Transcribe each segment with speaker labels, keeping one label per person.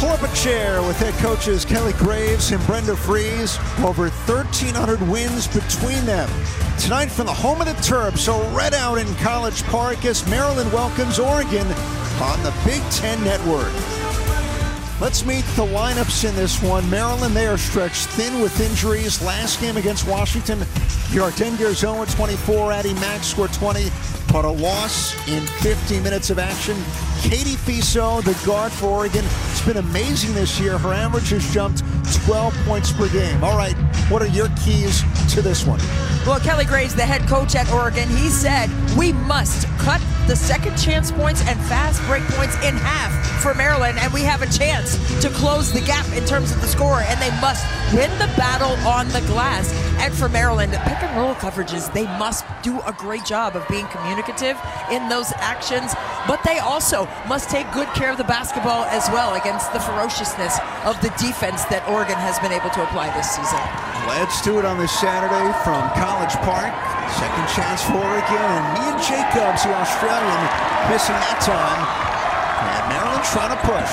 Speaker 1: Pull up a chair with head coaches Kelly Graves and Brenda Freese. Over 1,300 wins between them. Tonight from the home of the Terps, so red out in College Park as Maryland welcomes Oregon on the Big Ten Network. Let's meet the lineups in this one. Maryland, they are stretched thin with injuries. Last game against Washington, Yarden 0-24, Addie Mack scored 20, but a loss in 50 minutes of action. Katie Fiso, the guard for Oregon, it's been amazing this year. Her average has jumped 12 points per game. All right, what are your keys to this one?
Speaker 2: Well, Kelly Graves, the head coach at Oregon, he said we must cut the second chance points and fast break points in half for Maryland, and we have a chance to close the gap in terms of the score, and they must win the battle on the glass. And for Maryland, pick and roll coverages, they must do a great job of being communicative in those actions, but they also must take good care of the basketball as well against the ferociousness of the defense that Oregon has been able to apply this season.
Speaker 1: Let's do it on this Saturday from College Park. Second chance for Oregon, and Mia Jacobs, the Australian, missing that time. And Maryland trying to push.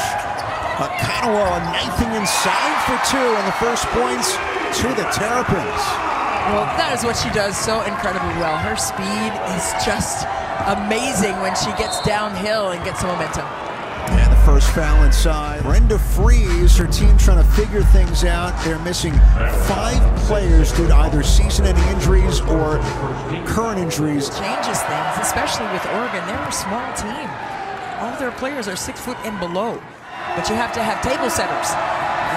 Speaker 1: Akanawa knifing inside for two, and the first points to the Terrapins.
Speaker 2: Well, that is what she does so incredibly well. Her speed is just amazing when she gets downhill and gets some momentum.
Speaker 1: And the first foul inside. Brenda Freese, her team trying to figure things out. They're missing 5 players due to either season-ending injuries or current injuries.
Speaker 2: Changes things, especially with Oregon. They're a small team. All their players are 6 foot and below. But you have to have table setters.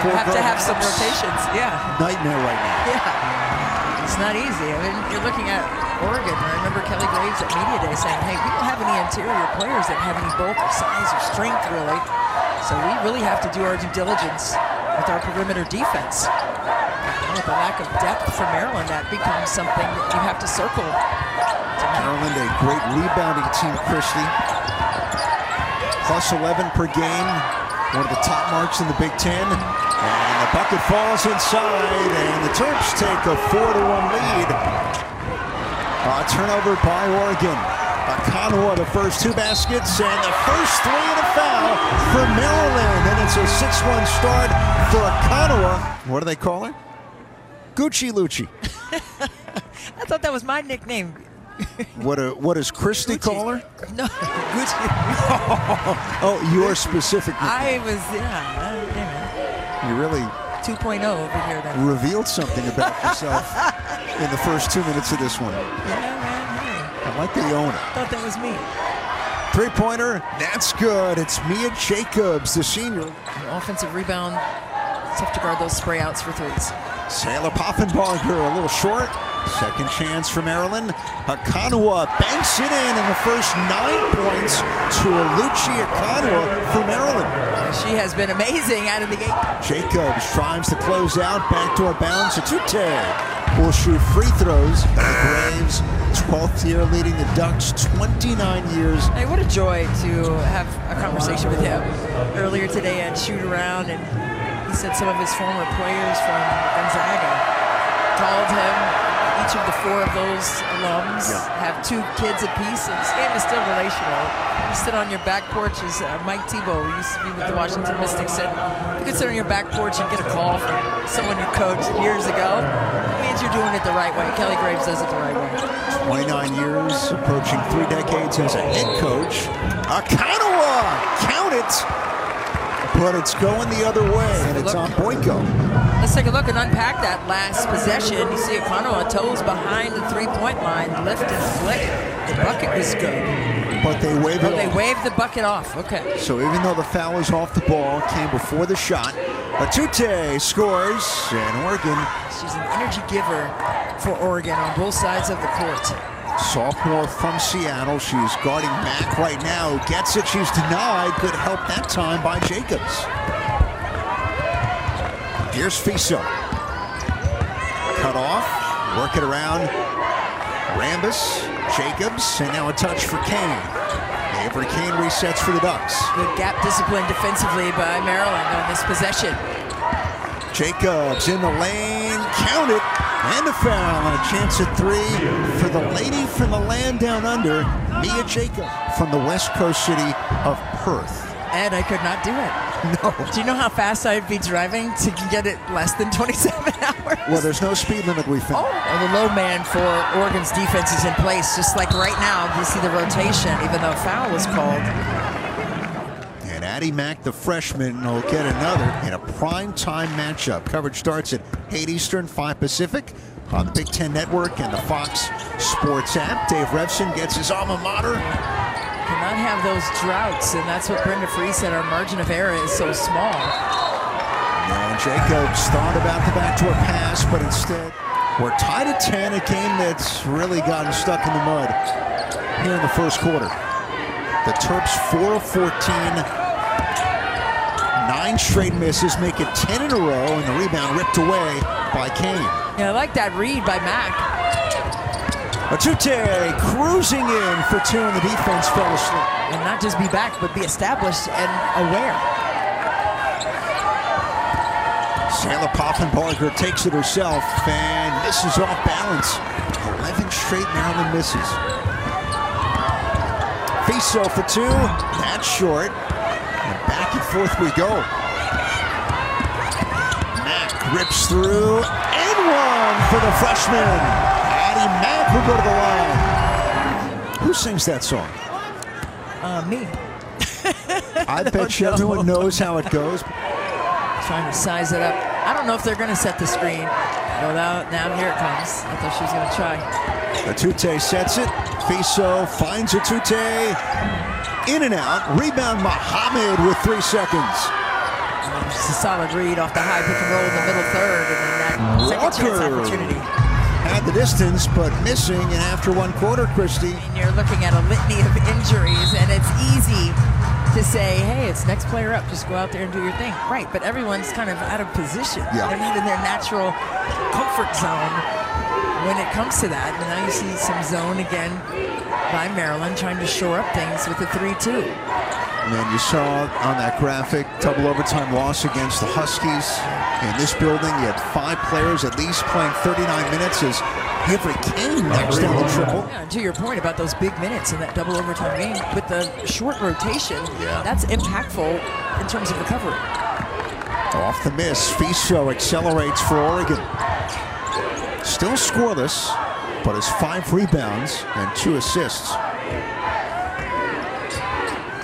Speaker 2: You have to have some rotations. Yeah.
Speaker 1: Nightmare right now.
Speaker 2: Yeah. It's not easy. I mean, you're looking at Oregon. I remember Kelly Graves at Media Day saying, hey, we don't have any interior players that have any bulk or size or strength, really. So we really have to do our due diligence with our perimeter defense. And with the lack of depth for Maryland, that becomes something that you have to circle.
Speaker 1: Maryland, a great rebounding team, Christie. Plus 11 per game. One of the top marks in the Big Ten. And the bucket falls inside, and the Terps take a 4-1 lead. Turnover by Oregon. Akanawa, the first 2 baskets, and the first 3 and a foul for Maryland. And it's a 6-1 start for Akanawa. What do they call her? Gucci Lucci.
Speaker 2: I thought that was my nickname.
Speaker 1: What does Christie call her?
Speaker 2: No, Gucci.
Speaker 1: Oh, your specific nickname.
Speaker 2: I was, yeah.
Speaker 1: You really
Speaker 2: 2.0 over here then.
Speaker 1: revealed something about yourself in the first 2 minutes of this one.
Speaker 2: Yeah, man.
Speaker 1: I like the owner.
Speaker 2: I thought that was me.
Speaker 1: 3-pointer, that's good. It's Mia Jacobs, the senior.
Speaker 2: Offensive rebound. It's tough to guard those spray outs for threes.
Speaker 1: Sailor Poffenbarger a little short. Second chance for Maryland. Akanawa banks it in the first 9 points to Lucci Akanawa for Maryland.
Speaker 2: She has been amazing out of the gate.
Speaker 1: Jacobs tries to close out, backdoor bounce. Etute will shoot free throws. Graves, 12th year leading the Ducks, 29 years.
Speaker 2: Hey, what a joy to have a conversation with him earlier today at Shoot Around, and he said some of his former players from Gonzaga called him. Each of the 4 of those alums have 2 kids apiece, and this game is still relational. You sit on your back porch, as Mike Tebow, who used to be with the Washington Mystics, said, you could sit on your back porch and get a call from someone you coached years ago. It means you're doing it the right way. Kelly Graves does it the right way.
Speaker 1: 29 years, approaching 3 decades as a head coach. Akanawa, count it! But it's going the other way, and it's on Boyko.
Speaker 2: Let's take a look and unpack that last possession. You see Akanawa toes behind the 3-point line, lift and flick. The bucket was good.
Speaker 1: But they waved it off.
Speaker 2: They waved the bucket off, okay.
Speaker 1: So even though the foul was off the ball, came before the shot, Etute scores, and Oregon.
Speaker 2: She's an energy giver for Oregon on both sides of the court.
Speaker 1: Sophomore from Seattle. She's guarding Mack right now. Gets it. She's denied. Good help that time by Jacobs. Here's Fiso. Cut off. Work it around. Rambis. Jacobs. And now a touch for Kane. Avery Kane resets for the Ducks.
Speaker 2: Good gap discipline defensively by Maryland on this possession.
Speaker 1: Jacobs in the lane. Count it. And a foul, and a chance at 3 for the lady from the land down under, Mia Jacobs, from the west coast city of Perth.
Speaker 2: And I could not do it.
Speaker 1: No.
Speaker 2: Do you know how fast I'd be driving to get it less than 27 hours?
Speaker 1: Well, there's no speed limit, we found.
Speaker 2: Well, the low man for Oregon's defense is in place, just like right now. You see the rotation, even though foul was called.
Speaker 1: And Addie Mack, the freshman, will get another in a prime-time matchup. Coverage starts at 8 Eastern, 5 Pacific on the Big Ten Network and the Fox Sports app. Dave Revson gets his alma mater.
Speaker 2: Cannot have those droughts, and that's what Brenda Free said. Our margin of error is so small.
Speaker 1: And Jacobs thought about the backdoor pass, but instead we're tied at 10, a game that's really gotten stuck in the mud here in the first quarter. The Terps 4 of 14, 9 straight misses, make it 10 in a row, and the rebound ripped away by Kane.
Speaker 2: Yeah, I like that read by Mack.
Speaker 1: Etute cruising in for 2, and the defense fell asleep.
Speaker 2: And not just be back, but be established and aware.
Speaker 1: Sayla Poffenbarger takes it herself and misses off balance. 11 straight Maryland misses. Fiso for 2, that's short. And back and forth we go. Mack rips through and 1 for the freshman. Addie Mack will go to the line. Who sings that song?
Speaker 2: Me.
Speaker 1: I bet you everyone knows how it goes.
Speaker 2: Trying to size it up. I don't know if they're going to set the screen. Well, now here it comes. I thought she was going to try.
Speaker 1: Etute sets it. Fiso finds Etute. In and out. Rebound Muhammad with 3 seconds.
Speaker 2: Just a solid read off the high pick and roll in the middle third. And then that second chance opportunity.
Speaker 1: Had the distance, but missing. And after 1 quarter, Christie.
Speaker 2: And you're looking at a litany of injuries, and it's easy to say, hey, it's next player up. Just go out there and do your thing. Right, but everyone's kind of out of position.
Speaker 1: Yeah.
Speaker 2: They're not in their natural comfort zone when it comes to that. And now you see some zone again by Maryland trying to shore up things with the 3-2.
Speaker 1: And you saw on that graphic, double overtime loss against the Huskies. In this building, you had 5 players at least playing 39 minutes as Avery Kane knocks down the triple.
Speaker 2: Yeah, and to your point about those big minutes in that double overtime game, with the short rotation, that's impactful in terms of recovery.
Speaker 1: Off the miss, Fiso accelerates for Oregon. Still scoreless, but has 5 rebounds and 2 assists.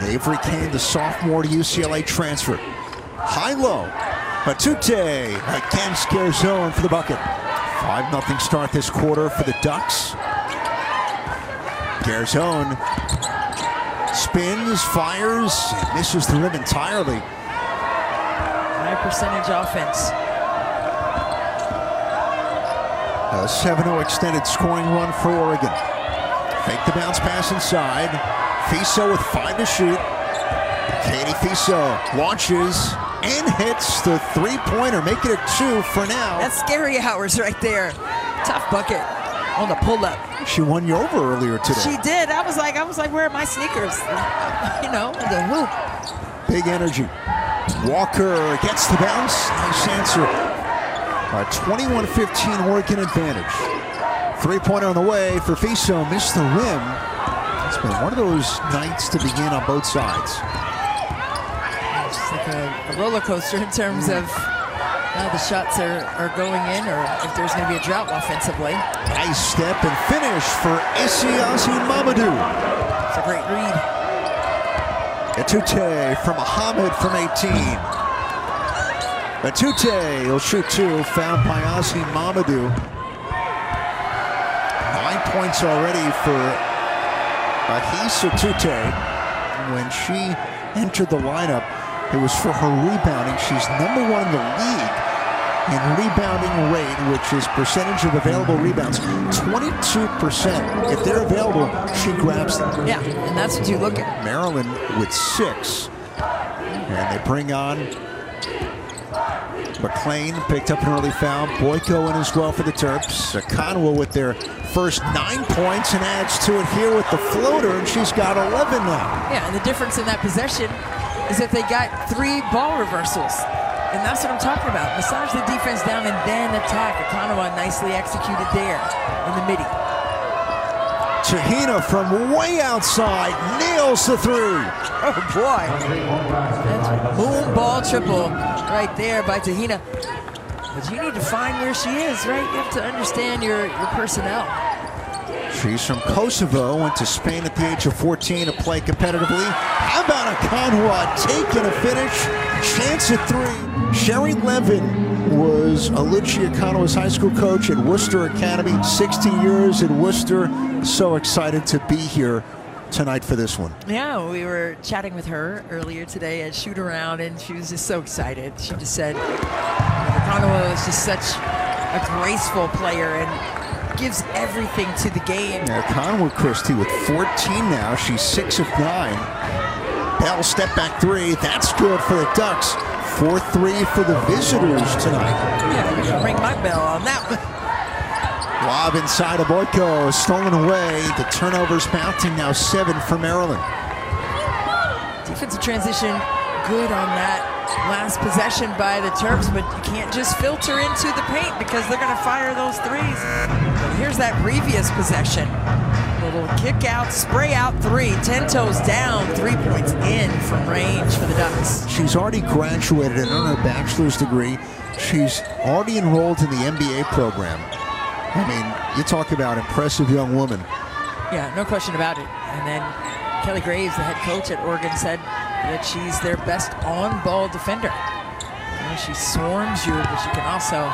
Speaker 1: Avery Kane, the sophomore to UCLA transfer. High-low. Etute again scares zone for the bucket. 5-0 start this quarter for the Ducks. Garzone spins, fires, and misses the rim entirely.
Speaker 2: High percentage offense.
Speaker 1: A 7-0 extended scoring run for Oregon. Fake the bounce pass inside. Fiso with 5 to shoot. Katie Fiso launches and hits the 3-pointer, make it a 2 for now.
Speaker 2: That's scary hours right there. Tough bucket on the pull-up.
Speaker 1: She won you over earlier today.
Speaker 2: She did. I was like, where are my sneakers? You know, the hoop.
Speaker 1: Big energy. Walker gets the bounce. Nice answer. A 21-15 Oregon advantage. 3-pointer on the way for Fiso. Missed the rim. It's been one of those nights to begin on both sides.
Speaker 2: It's like a roller coaster in terms of how the shots are going in, or if there's going to be a drought offensively.
Speaker 1: Nice step and finish for Isiasi Mamadou.
Speaker 2: It's a great read.
Speaker 1: Etute from Muhammad from 18. Etute will shoot 2, fouled by Asi Mamadou. 9 points already for Ehis Etute. When she entered the lineup, it was for her rebounding. She's number 1 in the league in rebounding rate, which is percentage of available rebounds. 22%. If they're available, she grabs them.
Speaker 2: Yeah, and that's what you look at.
Speaker 1: Maryland with 6. And they bring on McLean, picked up an early foul. Boyko in as well for the Terps. Conwell with their first 9 points and adds to it here with the floater, and she's got 11 now.
Speaker 2: Yeah, and the difference in that possession is that they got 3 ball reversals. And that's what I'm talking about. Massage the defense down and then attack. Economo nicely executed there in the midi.
Speaker 1: Tahina from way outside, nailed nails the three.
Speaker 2: Oh boy. That's boom ball triple right there by Tahina. But you need to find where she is, right? You have to understand your personnel.
Speaker 1: She's from Kosovo, went to Spain at the age of 14 to play competitively. How about Akanwa taking a finish? Chance at three. Sherry Levin was Aluchi Akanwa's high school coach at Worcester Academy. 16 years at Worcester. So excited to be here tonight for this one.
Speaker 2: Yeah, we were chatting with her earlier today at shoot around, and she was just so excited. She just said Akanwa is just such a graceful player and gives everything to the game.
Speaker 1: Yeah, Akanwa, Christie, with 14 now. She's 6 of 9. Bell step back three. That's good for the Ducks. 4-3 for the visitors tonight.
Speaker 2: Yeah, you can ring my bell on that one.
Speaker 1: Lob inside of Boyko, stolen away. The turnovers mounting now 7 for Maryland.
Speaker 2: Defensive transition good on that last possession by the Terps, but you can't just filter into the paint because they're going to fire those threes. But here's that previous possession. Little kick out, spray out three, 10 toes down, 3 points in from range for the Ducks.
Speaker 1: She's already graduated and earned her bachelor's degree. She's already enrolled in the MBA program. I mean, you talk about impressive young woman.
Speaker 2: Yeah, no question about it. And then Kelly Graves, the head coach at Oregon, said that she's their best on-ball defender. You know, she swarms you, but she can also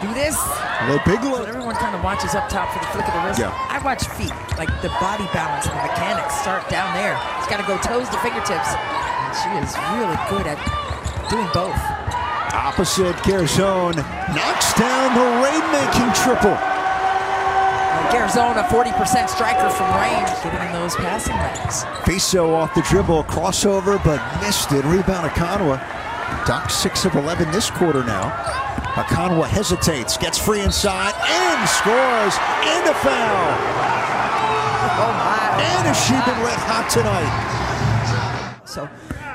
Speaker 2: do this.
Speaker 1: The big look.
Speaker 2: So everyone kind of watches up top for the flick of the wrist.
Speaker 1: Yeah.
Speaker 2: I watch feet, like the body balance and the mechanics start down there. She's got to go toes to fingertips. And she is really good at doing both.
Speaker 1: Opposite, Garzone knocks down the rain-making triple.
Speaker 2: Garzone, a 40% striker from range, getting in those passing lanes.
Speaker 1: Fiso off the dribble, crossover, but missed it. Rebound Akanwa. Ducks 6 of 11 this quarter now. Akanwa hesitates, gets free inside, and scores, and a foul.
Speaker 2: Oh my.
Speaker 1: And has she been red hot tonight?
Speaker 2: So,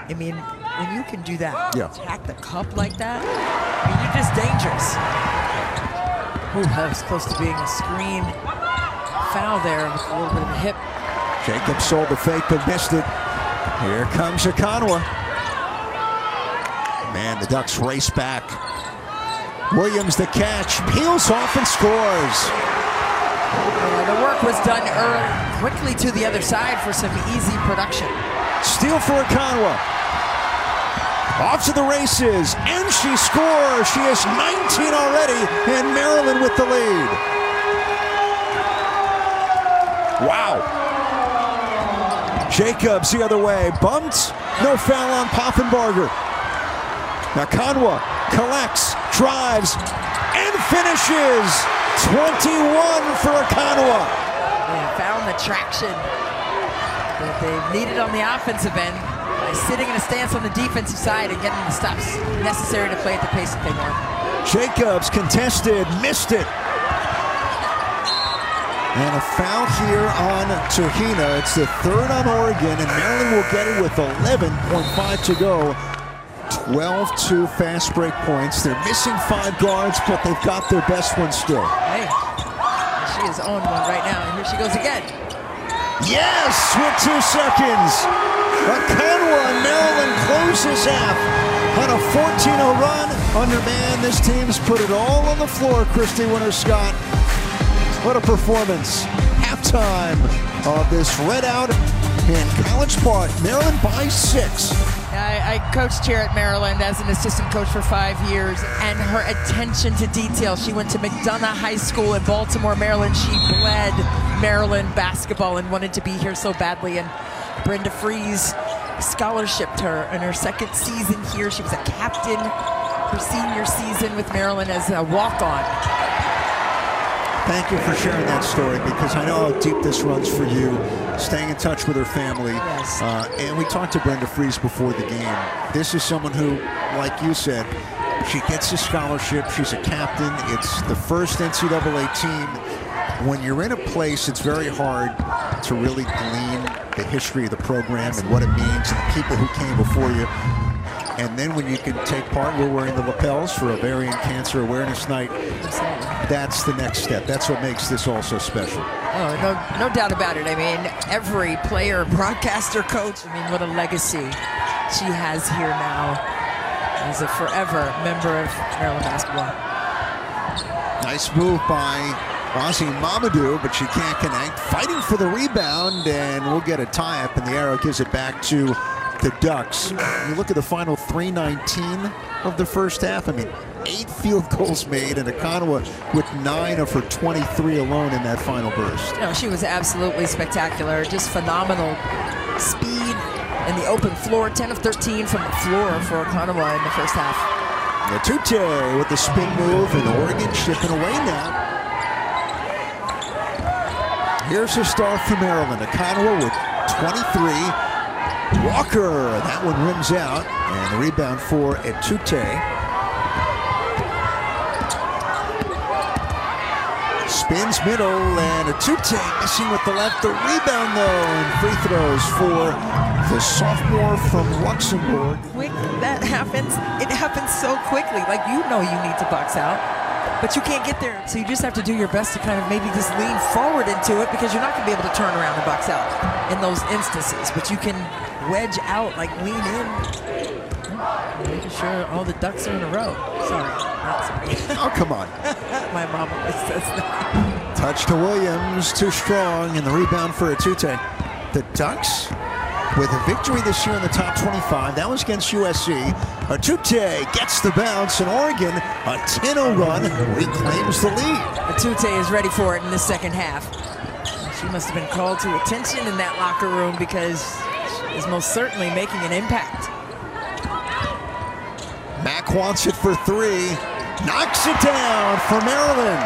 Speaker 2: I mean, when you can do that,
Speaker 1: Yeah.
Speaker 2: attack the cup like that, I mean, you're just dangerous. Ooh, that was close to being a screen. Foul there with a little bit of a hip.
Speaker 1: Jacob sold the fake but missed it. Here comes Akanwa. Man, the Ducks race back. Williams the catch, peels off and scores.
Speaker 2: The work was done early, quickly to the other side for some easy production.
Speaker 1: Steal for Akanwa. Off to the races, and she scores. She has 19 already, and Maryland with the lead. Wow. Jacobs the other way, bumped, no foul on Poffenbarger. Akanwa collects, drives, and finishes. 21 for Akanwa.
Speaker 2: They have found the traction that they've needed on the offensive end by sitting in a stance on the defensive side and getting the stops necessary to play at the pace that they want.
Speaker 1: Jacobs contested, missed it. And a foul here on Tahina. It's the third on Oregon, and Maryland will get it with 11.5 to go. 12-2 fast break points. They're missing 5 guards, but they've got their best one still.
Speaker 2: Hey, she is on one right now, and here she goes again.
Speaker 1: Yes, with 2 seconds. Akanwa and Maryland closes half on a 14-0 run. Under man, this team's put it all on the floor, Christy Winter-Scott. What a performance. Halftime of this red out in College Park. Maryland by 6.
Speaker 2: I coached here at Maryland as an assistant coach for 5 years, and her attention to detail. She went to McDonough High School in Baltimore, Maryland. She bled Maryland basketball and wanted to be here so badly. And Brenda Fries scholarshiped her in her second season here. She was a captain her senior season with Maryland as a walk-on.
Speaker 1: Thank you for sharing that story, because I know how deep this runs for you, staying in touch with her family.
Speaker 2: Yes.
Speaker 1: And we talked to Brenda Fries before the game. This is someone who, like you said, she gets a scholarship. She's a captain. It's the first NCAA team. When you're in a place, it's very hard to really glean the history of the program and what it means and the people who came before you. And then when you can take part, we're wearing the lapels for Ovarian Cancer Awareness Night. That's the next step. That's what makes this all so special.
Speaker 2: Oh, no doubt about it. I mean, every player, broadcaster, coach, I mean, what a legacy she has here now as a forever member of Maryland basketball.
Speaker 1: Nice move by Razi Mamadou, but she can't connect. Fighting for the rebound, and we'll get a tie-up, and the arrow gives it back to the Ducks. You look at the final 3:19 of the first half. I mean, 8 field goals made, and Okonowa with 9 of her 23 alone in that final burst.
Speaker 2: No, she was absolutely spectacular. Just phenomenal speed in the open floor. 10 of 13 from the floor for Okonowa in the first half.
Speaker 1: Etute with the spin move, and Oregon chipping away now. Here's a star for Maryland. Okonowa with 23. Walker, that one rims out, and the rebound for Etute. Spins middle, and Etute missing with the left. The rebound, though, and free throws for the sophomore from Luxembourg.
Speaker 2: Quick, that happens. It happens so quickly. Like, you know you need to box out, but you can't get there. So you just have to do your best to kind of maybe just lean forward into it, because you're not going to be able to turn around and box out in those instances. But you can wedge out, like lean in. Making sure all the ducks are in a row. Sorry, not sorry.
Speaker 1: Oh, come on.
Speaker 2: My mom always says that.
Speaker 1: Touch to Williams, too strong, and the rebound for Etute. The Ducks with a victory this year in the top 25. That was against USC. Etute gets the bounce, and Oregon, a 10-0 run, reclaims the lead.
Speaker 2: Etute is ready for it in the second half. She must have been called to attention in that locker room, because she is most certainly making an impact.
Speaker 1: Mack wants it for 3. Knocks it down for Maryland.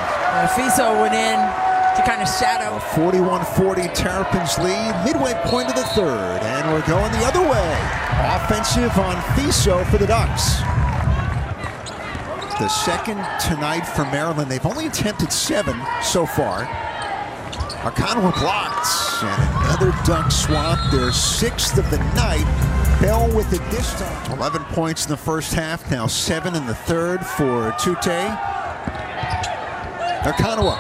Speaker 2: Fiso went in to kind of shadow.
Speaker 1: 41-40 Terrapins lead. Midway point of the third, and we're going the other way. Offensive on Fiso for the Ducks. The second tonight for Maryland. They've only attempted 7 so far. Okonowa blocked, and another Duck swap. Their 6th of the night. Bell with it this time. 11 points in the first half, now 7 in the third for Etute. Okonowa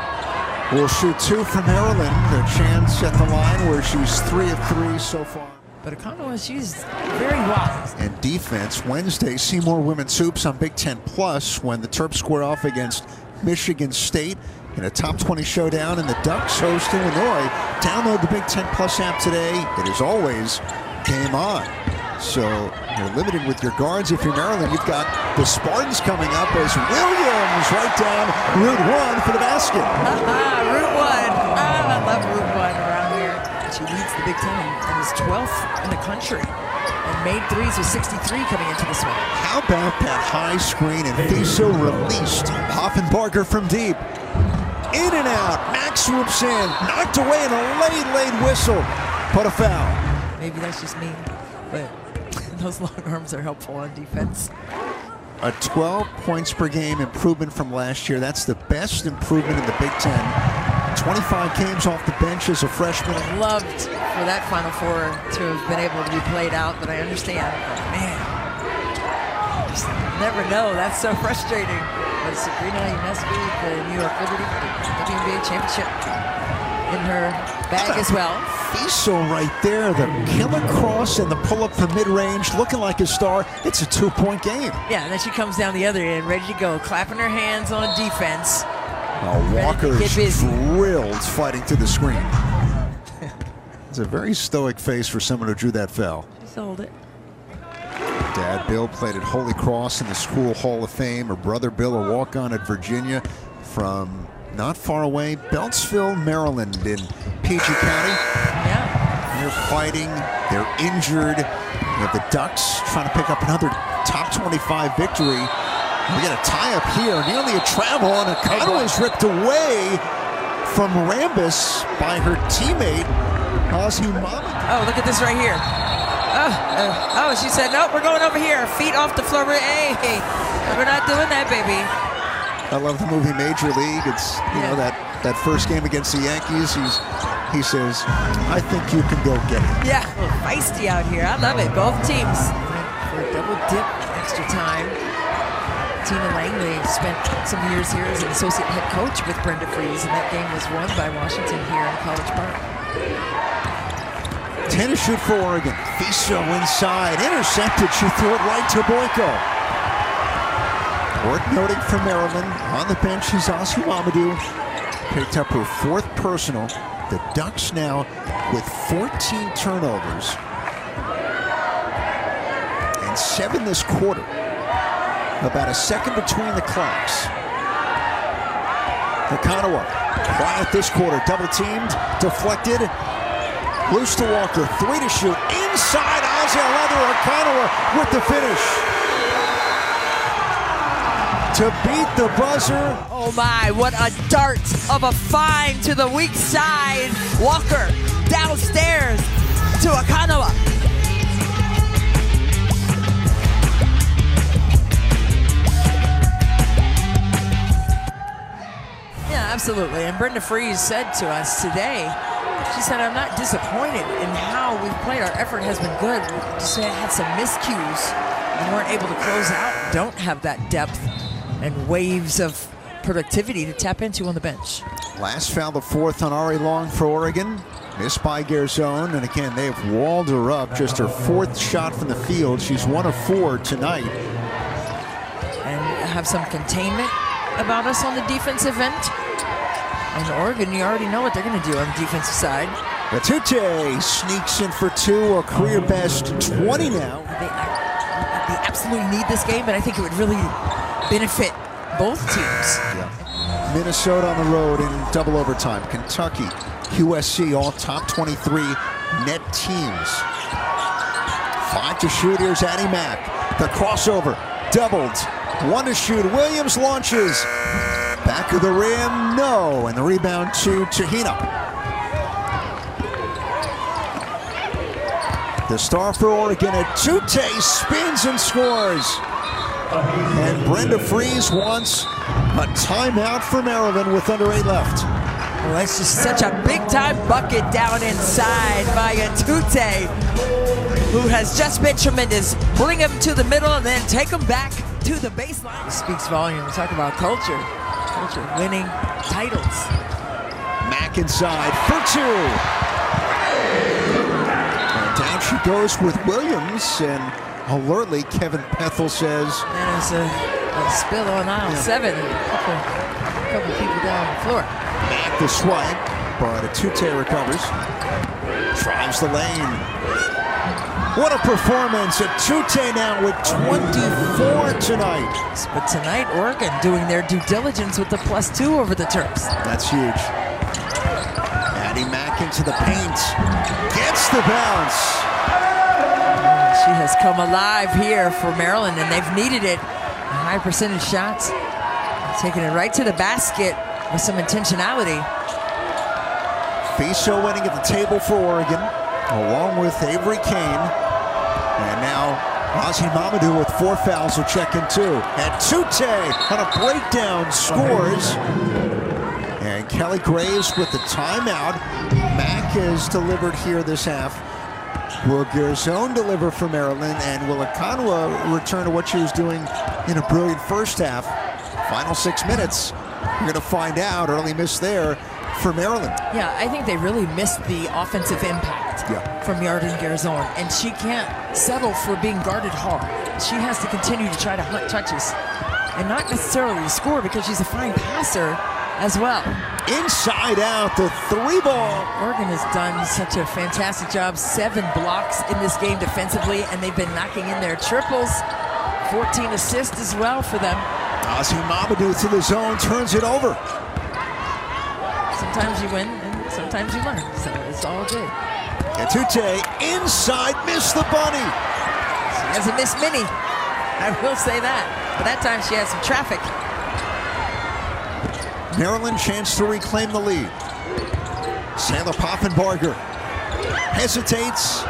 Speaker 1: will shoot 2 from Maryland. Their chance at the line where she's 3 of 3 so far.
Speaker 2: But Okonowa, she's very wise.
Speaker 1: And defense, Wednesday, Seymour Women's Hoops on Big Ten Plus when the Terps square off against Michigan State in a top 20 showdown, and the Ducks host Illinois. Download the Big Ten Plus app today. It is always game on. So you're limited with your guards. If you're Maryland, you've got the Spartans coming up as Williams right down Route 1 for the basket.
Speaker 2: Route 1. I love Route 1 around here. She leads the Big Ten and is 12th in the country. And made threes with 63 coming into this one.
Speaker 1: How about that high screen, and Fiso released. Hoffenbarger from deep. In and out. Mack swoops in. Knocked away, and a late whistle. But a foul.
Speaker 2: Maybe that's just me, but those long arms are helpful on defense.
Speaker 1: A 12 points per game improvement from last year. That's the best improvement in the Big Ten. 25 games off the bench as a freshman.
Speaker 2: Loved for that Final Four to have been able to be played out, but I understand. But man, you just never know. That's so frustrating. But Sabrina Ionescu, the New York Liberty, the WNBA championship in her bag as well.
Speaker 1: Fiso right there, the killer cross and the pull-up from mid-range, looking like a star. It's a 2-point game.
Speaker 2: Yeah, and then she comes down the other end, ready to go, clapping her hands on defense.
Speaker 1: Walker's thrilled fighting to the screen. It's a very stoic face for someone who drew that foul.
Speaker 2: She sold it.
Speaker 1: Dad Bill played at Holy Cross in the School Hall of Fame. Her brother Bill, a walk-on at Virginia from not far away, Beltsville, Maryland in PG County.
Speaker 2: Yeah.
Speaker 1: They're fighting. They're injured. You have the Ducks trying to pick up another top 25 victory. We get a tie-up here, nearly a travel, and Okonowa is ripped away from Rambis by her teammate, Ozzy Mama.
Speaker 2: Oh, look at this right here. Oh, she said, nope, we're going over here. Feet off the floor. Hey, we're not doing that, baby.
Speaker 1: I love the movie Major League. It's, you know, that first game against the Yankees. He says, I think you can go get it.
Speaker 2: Yeah, feisty out here. I love it. Both teams for a double dip. extra time. Tina Langley spent some years here as an associate head coach with Brenda Fries, and that game was won by Washington here in College Park.
Speaker 1: 10 to shoot for Oregon. Fiso inside, intercepted. She threw it right to Boyko. Worth noting for Maryland, on the bench is Ozzy Mamadou. Picked up her 4th personal. The Ducks now with 14 turnovers. And 7 this quarter. About a second between the clocks. Nakanawa, quiet this quarter, double teamed, deflected. Loose to Walker, 3 to shoot, inside, Ozzy Leather, Nakanawa with the finish. To beat the buzzer.
Speaker 2: Oh my, what a dart of a find to the weak side. Walker downstairs to Akanawa. Yeah, absolutely. And Brenda Fries said to us today, she said, I'm not disappointed in how we've played. Our effort has been good. We just had some miscues and weren't able to close out. Don't have that depth and waves of productivity to tap into on the bench.
Speaker 1: Last foul, the 4th on Ari Long for Oregon. Missed by Garzone, and again, they've walled her up. Just her 4th shot from the field. She's 1 of 4 tonight.
Speaker 2: And have some containment about us on the defensive end. And Oregon, you already know what they're going to do on the defensive side.
Speaker 1: Etute sneaks in for 2, a career best 20 now.
Speaker 2: They absolutely need this game, but I think it would really benefit both teams.
Speaker 1: Yeah. Minnesota on the road in double overtime. Kentucky, USC, all top 23 net teams. 5 to shoot. Here's Addie Mack. The crossover, doubled. 1 to shoot. Williams launches. Back of the rim, no. And the rebound to Tahina. The star for Oregon, Etute spins and scores. And Brenda Fries wants a timeout for Maryland with under 8 left.
Speaker 2: Well, that's just such a big-time bucket down inside by Etute, who has just been tremendous. Bring him to the middle and then take him back to the baseline. Speaks volumes. Talk about culture. Culture, winning titles.
Speaker 1: Mack inside for 2. And down she goes with Williams, and alertly, Kevin Pethel says...
Speaker 2: And it's a spill on aisle 7. A couple people down the floor.
Speaker 1: Mack the swipe, but Etute recovers. Drives the lane. What a performance. Etute now with 24 tonight.
Speaker 2: But tonight, Oregon doing their due diligence with the +2 over the Terps.
Speaker 1: That's huge. Addie Mack into the paint. Gets the bounce.
Speaker 2: She has come alive here for Maryland, and they've needed it. High percentage shots. Taking it right to the basket with some intentionality.
Speaker 1: Fiso winning at the table for Oregon, along with Avery Kane. And now Ozzy Mamadou with 4 fouls will check in 2. Etute on a breakdown scores. And Kelly Graves with the timeout. Mack is delivered here this half. Will Garzone deliver for Maryland, and will Akanwa return to what she was doing in a brilliant first half? Final 6 minutes. We're going to find out. Early miss there for Maryland.
Speaker 2: Yeah, I think they really missed the offensive impact from Yarden Garzone, and she can't settle for being guarded hard. She has to continue to try to hunt touches and not necessarily score, because she's a fine passer as well.
Speaker 1: Inside out, the 3 ball.
Speaker 2: Oregon has done such a fantastic job. 7 blocks in this game defensively, and they've been knocking in their triples. 14 assists as well for them.
Speaker 1: Ozzy Mamadou to the zone, turns it over.
Speaker 2: Sometimes you win, and sometimes you learn, so it's all good.
Speaker 1: Etute inside, missed the bunny.
Speaker 2: She hasn't missed many, I will say that. But that time she had some traffic.
Speaker 1: Maryland chance to reclaim the lead. Sailor Poffenbarger hesitates.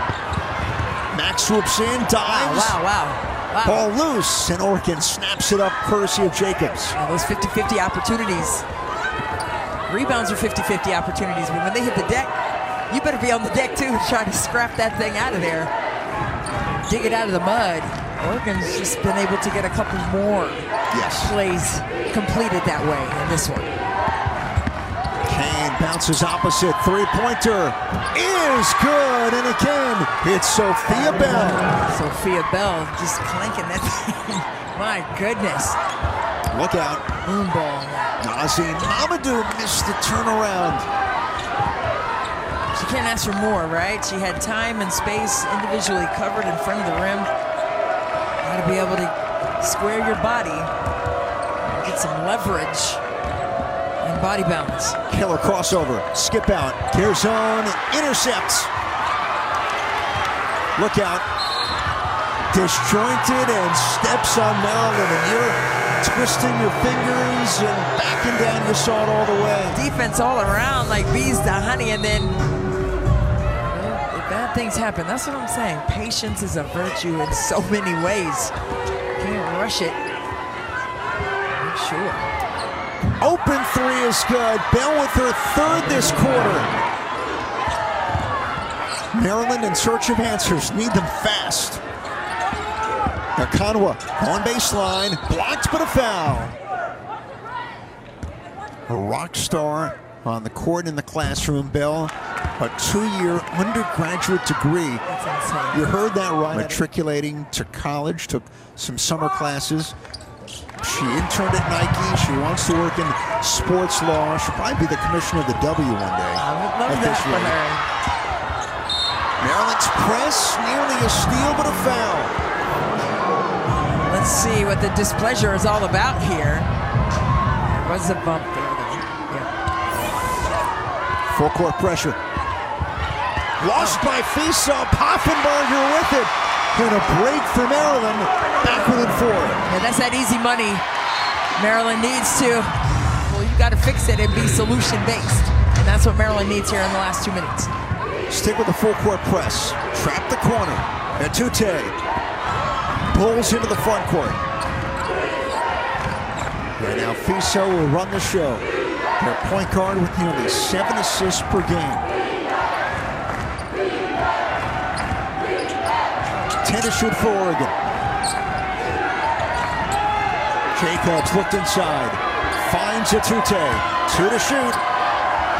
Speaker 1: Max swoops in, dives.
Speaker 2: Wow.
Speaker 1: Ball loose, and Oregon snaps it up courtesy of Jacobs.
Speaker 2: Yeah, those 50-50 opportunities. Rebounds are 50-50 opportunities, but when they hit the deck, you better be on the deck too and try to scrap that thing out of there. Dig it out of the mud. Oregon's just been able to get a couple more plays completed that way in this one.
Speaker 1: Kane bounces opposite, three-pointer is good, and again, it's Sofia Bell.
Speaker 2: Sofia Bell just clanking that thing. My goodness.
Speaker 1: Look out.
Speaker 2: Moon ball.
Speaker 1: Nazim Mamadou missed the turnaround.
Speaker 2: She can't ask for more, right? She had time and space individually covered in front of the rim. Got to be able to square your body, get some leverage and body balance.
Speaker 1: Killer crossover, skip out, Gerzon intercepts. Look out. Disjointed and steps on Maryland, and you're twisting your fingers and backing down. You saw it all the way.
Speaker 2: Defense all around like bees to honey, and then bad things happen. That's what I'm saying. Patience is a virtue in so many ways. Can't rush it. Not sure.
Speaker 1: Open three is good. Bell with her third this quarter. Maryland in search of answers. Need them fast. Akanwa on baseline. Blocked, but a foul. A rock star on the court in the classroom, Bell. A 2-year undergraduate degree.
Speaker 2: That's insane.
Speaker 1: You heard that right. Matriculating to college, took some summer classes. She interned at Nike. She wants to work in sports law. She'll probably be the commissioner of the W one day.
Speaker 2: I would love that for her.
Speaker 1: Maryland's press, nearly a steal, but a foul.
Speaker 2: Let's see what the displeasure is all about here. There was a bump there, though. Yeah.
Speaker 1: Full court pressure. Lost by Fisa. Poffenberger with it. And a break for Maryland. Back within 4.
Speaker 2: Yeah, that's that easy money. Maryland needs to. Well, you got to fix it and be solution-based. And that's what Maryland needs here in the last 2 minutes.
Speaker 1: Stick with the full court press. Trap the corner. Etute pulls into the front court. Right now, Fisa will run the show. Their point guard with nearly 7 assists per game. 10 to shoot for Oregon. Jacobs looked inside. Finds Etute. 2 to shoot.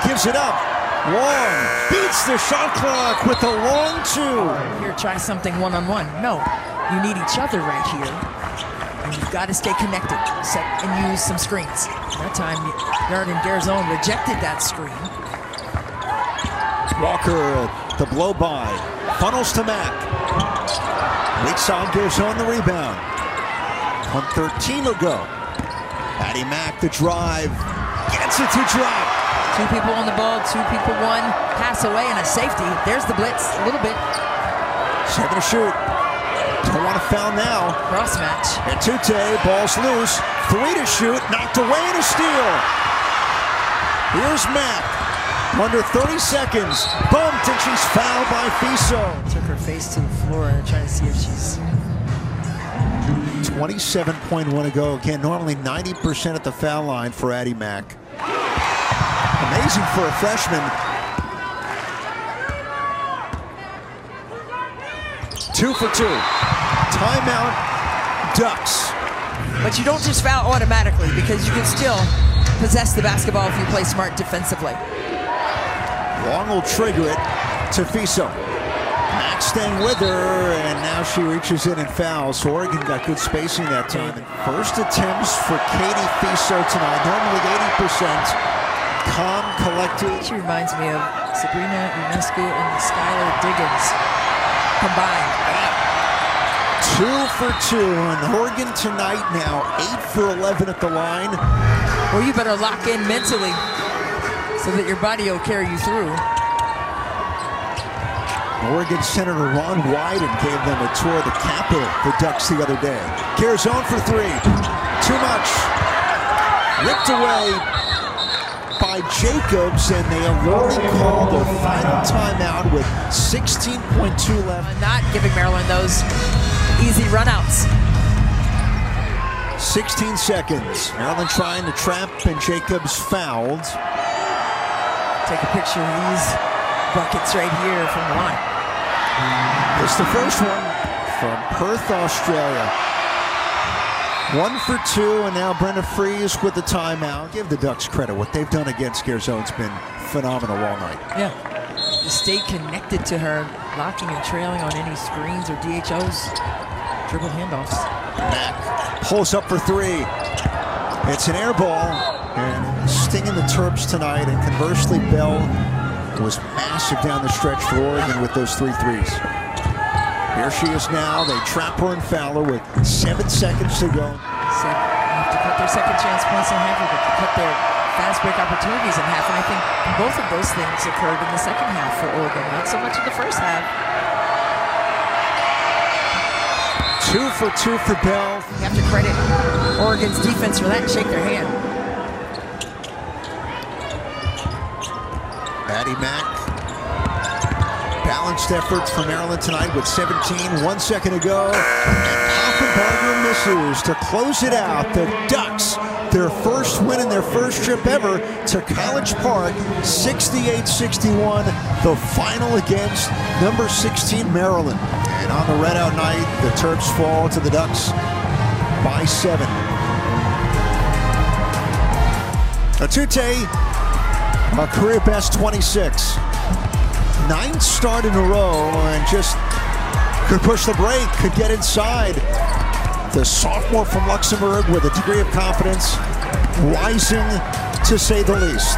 Speaker 1: Gives it up. Long. Beats the shot clock with a long 2.
Speaker 2: Here, try something one-on-one. No, you need each other right here. And you've got to stay connected. Set and use some screens. That time, Yard and Gerzon rejected that screen.
Speaker 1: Walker, the blow by. Funnels to Mack. Weak side Gerzon the rebound. 1:13 to go. Patty Mack the drive. Gets it to drop.
Speaker 2: 2 people on the ball, 2 people, 1 pass away and a safety. There's the blitz, a little bit.
Speaker 1: 7 to shoot. Don't want to foul now.
Speaker 2: Cross match.
Speaker 1: Etute, ball's loose. 3 to shoot, knocked away and a steal. Here's Mack. Under 30 seconds. Bumped and she's fouled by Fiso.
Speaker 2: Took her face to the floor and trying to see if she's...
Speaker 1: 27.1 to go. Again, normally 90% at the foul line for Addie Mack. Amazing for a freshman. 2 for 2. Timeout, Ducks.
Speaker 2: But you don't just foul automatically because you can still possess the basketball if you play smart defensively.
Speaker 1: Long will trigger it to Fiso. Mack staying with her, and now she reaches in and fouls. So Oregon got good spacing that time. And first attempts for Katie Fiso tonight, normally 80%. Calm, collected.
Speaker 2: She reminds me of Sabrina Ionescu and Skylar Diggins combined.
Speaker 1: 2 for 2, and Oregon tonight now 8 for 11 at the line.
Speaker 2: Well, you better lock in mentally so that your body will carry you through.
Speaker 1: Oregon Senator Ron Wyden gave them a tour of the Capitol, the Ducks, the other day. Gerzon for 3. Too much. Ripped away by Jacobs, and they have already called their final timeout with 16.2 left.
Speaker 2: Not giving Maryland those easy runouts.
Speaker 1: 16 seconds. Maryland trying to trap, and Jacobs fouled.
Speaker 2: Take a picture of these buckets right here from the line.
Speaker 1: It's the first one. from Perth, Australia. 1 for 2, and now Brenda Fries with the timeout. Give the Ducks credit. What they've done against Scarzone's been phenomenal all night.
Speaker 2: Yeah. Just stay connected to her, locking and trailing on any screens or DHOs. Dribble handoffs.
Speaker 1: Mack pulls up for 3. It's an air ball, and stinging the Terps tonight, and conversely, Bell was massive down the stretch for Oregon with those 3 threes. Here she is now. They trap her and foul her with 7 seconds to go.
Speaker 2: So they have to cut their second chance points in half, but to cut their fast break opportunities in half. And I think both of those things occurred in the second half for Oregon, not so much in the first half.
Speaker 1: 2 for 2 for Bell.
Speaker 2: You have to credit Oregon's defense for that and shake their hand.
Speaker 1: Addie Mack. Balanced effort for Maryland tonight with 17, 1 second to go. And Offenbarger misses to close it out. The Ducks, their first win in their first trip ever to College Park, 68-61, the final against number 16 Maryland. And on the red-out night, the Terps fall to the Ducks by 7. Etute, a career best 26. 9th start in a row, and just could push the break, could get inside. The sophomore from Luxembourg with a degree of confidence, rising to say the least.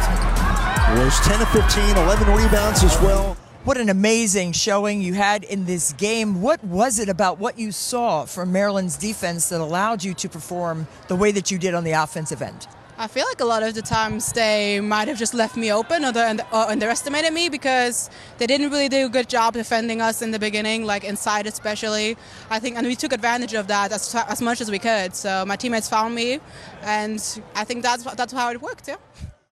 Speaker 1: Was 10 of 15, 11 rebounds as well.
Speaker 2: What an amazing showing you had in this game. What was it about what you saw from Maryland's defense that allowed you to perform the way that you did on the offensive end?
Speaker 3: I feel like a lot of the times they might have just left me open or underestimated me because they didn't really do a good job defending us in the beginning, like inside especially. I think, and we took advantage of that as much as we could. So my teammates found me, and I think that's how it worked, yeah.